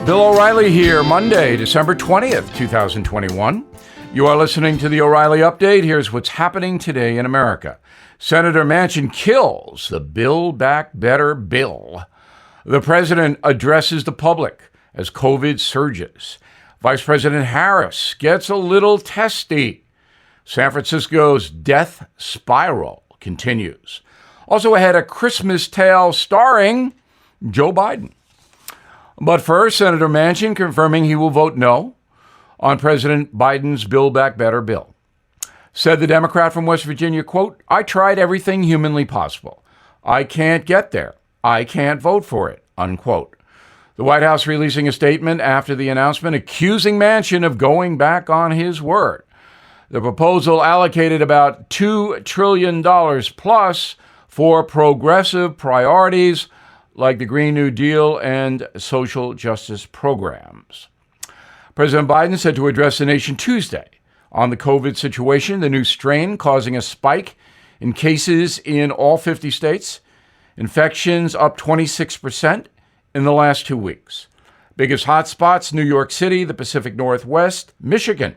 Bill O'Reilly here, Monday, December 20th, 2021. You are listening to the O'Reilly Update. Here's what's happening today in America. Senator Manchin kills the Build Back Better bill. The president addresses the public as COVID surges. Vice President Harris gets a little testy. San Francisco's death spiral continues. Also ahead, a Christmas tale starring Joe Biden. But first, Senator Manchin confirming he will vote no on President Biden's Build Back Better bill. Said the Democrat from West Virginia, quote, "I tried everything humanly possible. I can't get there. I can't vote for it," unquote. The White House releasing a statement after the announcement accusing Manchin of going back on his word. The proposal allocated about $2 trillion plus for progressive priorities like the Green New Deal and social justice programs. President Biden said to address the nation Tuesday on the COVID situation, the new strain causing a spike in cases in all 50 states, infections up 26% in the last 2 weeks. Biggest hotspots, New York City, the Pacific Northwest, Michigan.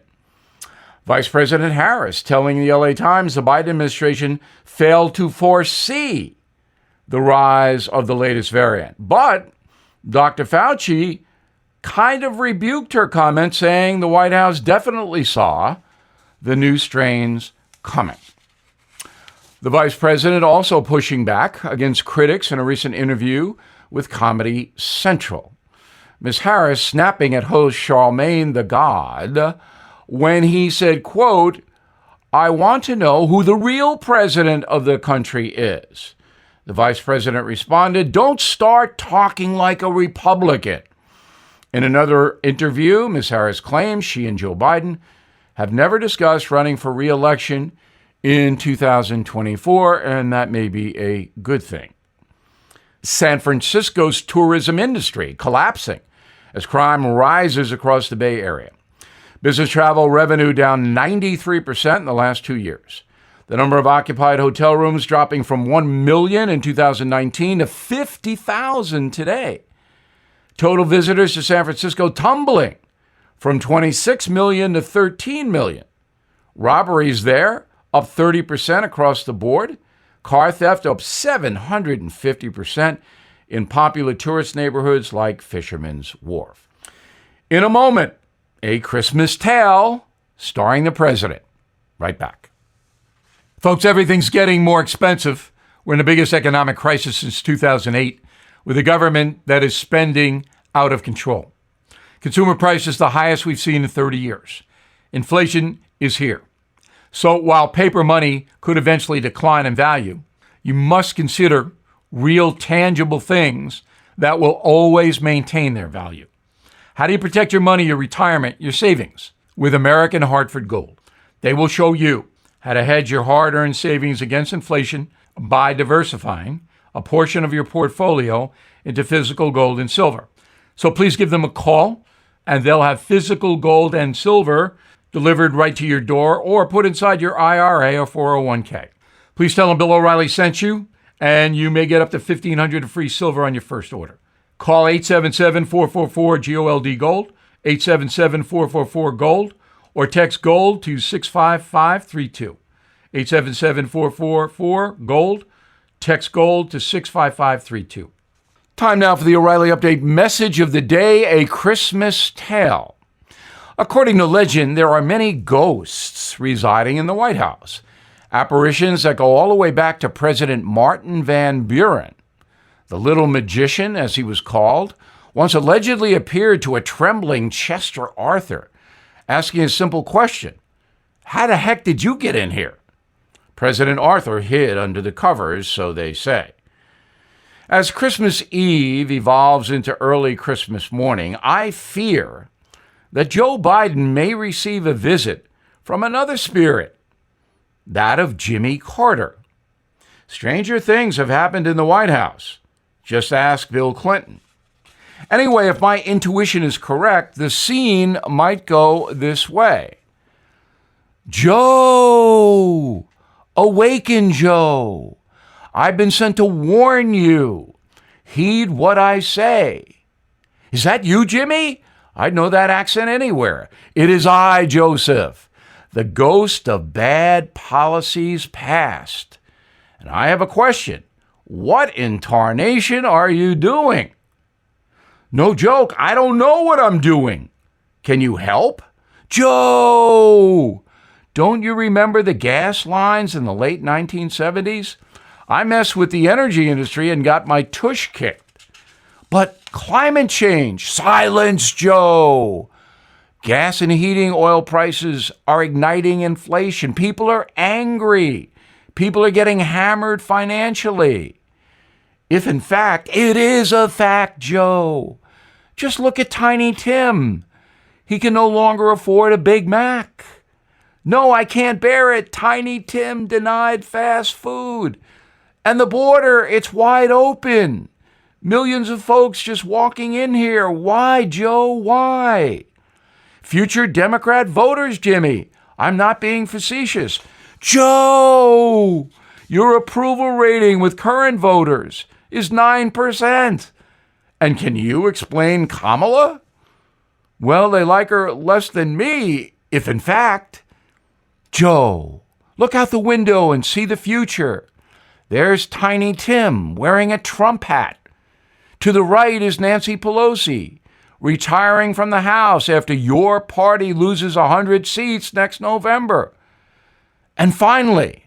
Vice President Harris telling the LA Times the Biden administration failed to foresee the rise of the latest variant. But Dr. Fauci kind of rebuked her comment, saying the White House definitely saw the new strains coming. The vice president also pushing back against critics in a recent interview with Comedy Central. Ms. Harris snapping at host Charlemagne the God when he said, quote, "I want to know who the real president of the country is." The vice president responded, "Don't start talking like a Republican." In another interview, Ms. Harris claims she and Joe Biden have never discussed running for re-election in 2024, and that may be a good thing. San Francisco's tourism industry collapsing as crime rises across the Bay Area. Business travel revenue down 93% in the last 2 years. The number of occupied hotel rooms dropping from 1 million in 2019 to 50,000 today. Total visitors to San Francisco tumbling from 26 million to 13 million. Robberies there up 30% across the board. Car theft up 750% in popular tourist neighborhoods like Fisherman's Wharf. In a moment, a Christmas tale starring the president. Right back. Folks, everything's getting more expensive. We're in the biggest economic crisis since 2008, with a government that is spending out of control. Consumer prices the highest we've seen in 30 years. Inflation is here. So while paper money could eventually decline in value, you must consider real tangible things that will always maintain their value. How do you protect your money, your retirement, your savings? With American Hartford Gold. They will show you how to hedge your hard-earned savings against inflation by diversifying a portion of your portfolio into physical gold and silver. So please give them a call, and they'll have physical gold and silver delivered right to your door or put inside your IRA or 401k. Please tell them Bill O'Reilly sent you, and you may get up to $1,500 of free silver on your first order. Call 877-444-GOLD, 877-444-GOLD, or text GOLD to 65532. 877-444-GOLD. Text GOLD to 65532. Time now for the O'Reilly Update message of the day, a Christmas tale. According to legend, there are many ghosts residing in the White House. Apparitions that go all the way back to President Martin Van Buren. The little magician, as he was called, once allegedly appeared to a trembling Chester Arthur, asking a simple question: "How the heck did you get in here?" President Arthur hid under the covers, so they say. As Christmas Eve evolves into early Christmas morning, I fear that Joe Biden may receive a visit from another spirit, that of Jimmy Carter. Stranger things have happened in the White House. Just ask Bill Clinton. Anyway, if my intuition is correct, the scene might go this way. "Joe! Awaken, Joe! I've been sent to warn you. Heed what I say. Is that you, Jimmy? I'd know that accent anywhere. It is I, Joseph, the ghost of bad policies past. And I have a question. What in tarnation are you doing? No joke, I don't know what I'm doing. Can you help? Joe! Don't you remember the gas lines in the late 1970s? I messed with the energy industry and got my tush kicked. But climate change, silence, Joe. Gas and heating oil prices are igniting inflation. People are angry. People are getting hammered financially. If in fact, it is a fact, Joe. Just look at Tiny Tim. He can no longer afford a Big Mac. No, I can't bear it. Tiny Tim denied fast food. And the border, it's wide open. Millions of folks just walking in here. Why, Joe? Why? Future Democrat voters, Jimmy. I'm not being facetious. Joe, your approval rating with current voters is 9%. And can you explain Kamala? Well, they like her less than me, if in fact. Joe, look out the window and see the future. There's Tiny Tim wearing a Trump hat. To the right is Nancy Pelosi, retiring from the House after your party loses 100 seats next November. And finally,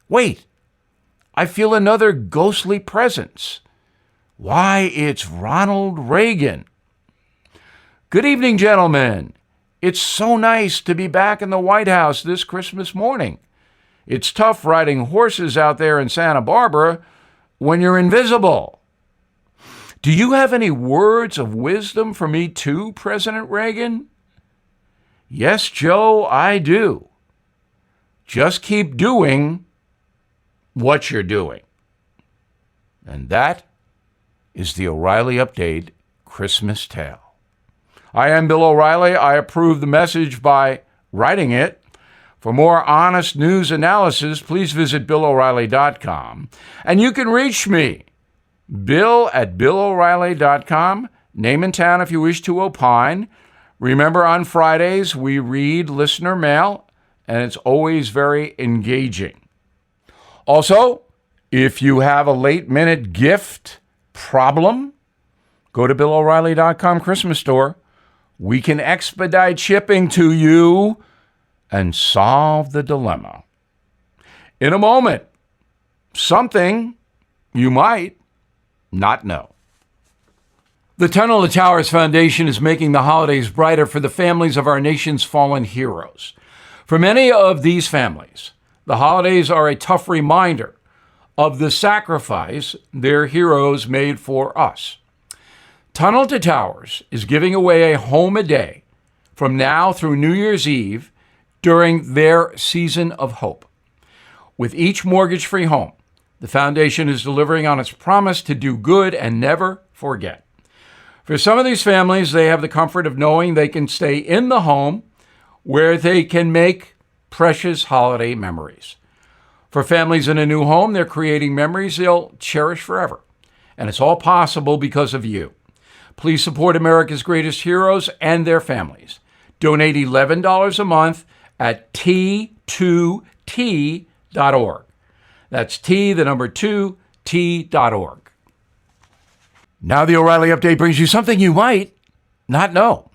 wait, I feel another ghostly presence. Why, it's Ronald Reagan. Good evening, gentlemen. It's so nice to be back in the White House this Christmas morning. It's tough riding horses out there in Santa Barbara when you're invisible. Do you have any words of wisdom for me too, President Reagan? Yes, Joe, I do. Just keep doing what you're doing. And that is the O'Reilly Update Christmas Tale. I am Bill O'Reilly. I approve the message by writing it. For more honest news analysis, please visit BillO'Reilly.com. And you can reach me, Bill@BillO'Reilly.com. Name and town if you wish to opine. Remember, on Fridays, we read listener mail, and it's always very engaging. Also, if you have a late-minute gift problem, go to BillO'Reilly.com Christmas store. We can expedite shipping to you and solve the dilemma. In a moment, something you might not know. The Tunnel to Towers Foundation is making the holidays brighter for the families of our nation's fallen heroes. For many of these families, the holidays are a tough reminder of the sacrifice their heroes made for us. Tunnel to Towers is giving away a home a day from now through New Year's Eve during their season of hope. With each mortgage-free home, the foundation is delivering on its promise to do good and never forget. For some of these families, they have the comfort of knowing they can stay in the home where they can make precious holiday memories. For families in a new home, they're creating memories they'll cherish forever. And it's all possible because of you. Please support America's greatest heroes and their families. Donate $11 a month at T2T.org. That's T2T.org. Now the O'Reilly Update brings you something you might not know.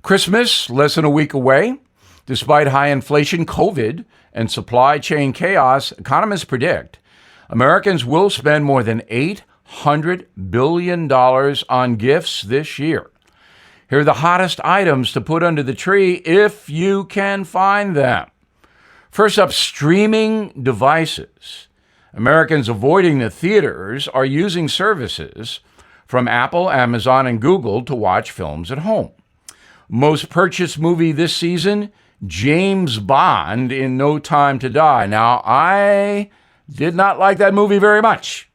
Christmas, less than a week away. Despite high inflation, COVID, and supply chain chaos, economists predict Americans will spend more than $800 billion on gifts this year. Here are the hottest items to put under the tree if you can find them. First up, streaming devices. Americans avoiding the theaters are using services from Apple, Amazon, and Google to watch films at home. Most purchased movie this season, James Bond in No Time to Die. Now, I did not like that movie very much.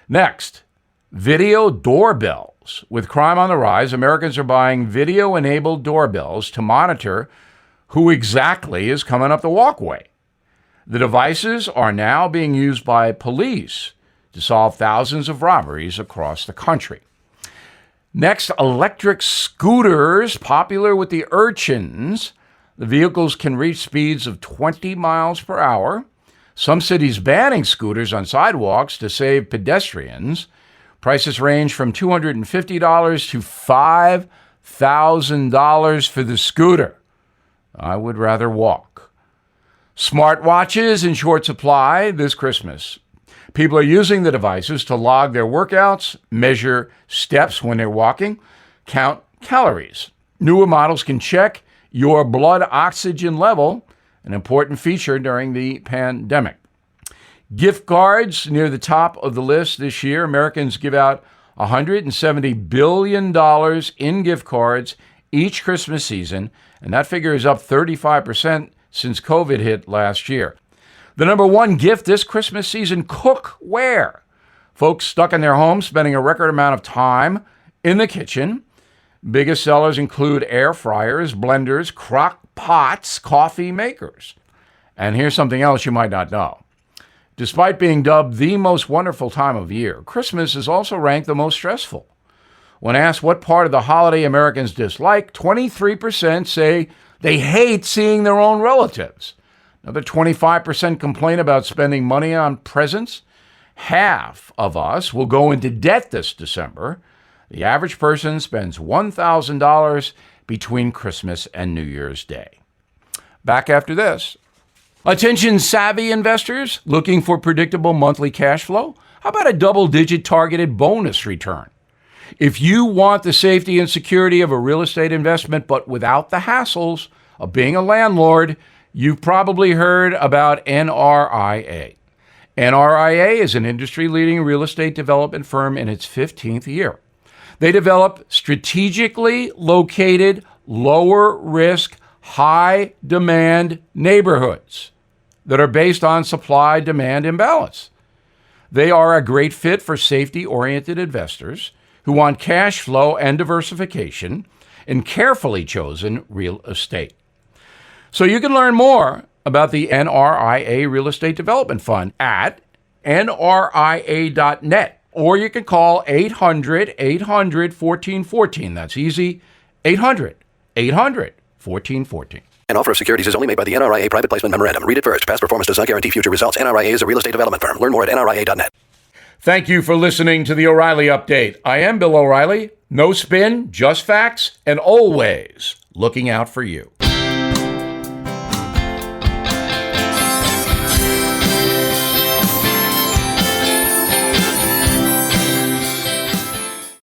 Next, video doorbells. With crime on the rise, Americans are buying video-enabled doorbells to monitor who exactly is coming up the walkway. The devices are now being used by police to solve thousands of robberies across the country. Next, electric scooters, popular with the urchins. The vehicles can reach speeds of 20 miles per hour. Some cities banning scooters on sidewalks to save pedestrians. Prices range from $250 to $5,000 for the scooter. I would rather walk. Smartwatches in short supply this Christmas. People are using the devices to log their workouts, measure steps when they're walking, count calories. Newer models can check your blood oxygen level, an important feature during the pandemic. Gift cards near the top of the list this year. Americans give out $170 billion in gift cards each Christmas season, and that figure is up 35% since COVID hit last year. The number one gift this Christmas season, cookware. Folks stuck in their homes spending a record amount of time in the kitchen. Biggest sellers include air fryers, blenders, crock pots, coffee makers. And here's something else you might not know. Despite being dubbed the most wonderful time of year, Christmas is also ranked the most stressful. When asked what part of the holiday Americans dislike, 23% say they hate seeing their own relatives. Another 25% complain about spending money on presents. Half of us will go into debt this December. The average person spends $1,000 between Christmas and New Year's Day. Back after this. Attention savvy investors looking for predictable monthly cash flow? How about a double-digit targeted bonus return? If you want the safety and security of a real estate investment but without the hassles of being a landlord, you've probably heard about NRIA. NRIA is an industry-leading real estate development firm in its 15th year. They develop strategically located, lower-risk, high-demand neighborhoods that are based on supply-demand imbalance. They are a great fit for safety-oriented investors who want cash flow and diversification in carefully chosen real estate. So you can learn more about the NRIA Real Estate Development Fund at nria.net, or you can call 800-800-1414. That's easy, 800-800-1414. An offer of securities is only made by the NRIA Private Placement Memorandum. Read it first. Past performance does not guarantee future results. NRIA is a real estate development firm. Learn more at nria.net. Thank you for listening to the O'Reilly Update. I am Bill O'Reilly. No spin, just facts, and always looking out for you.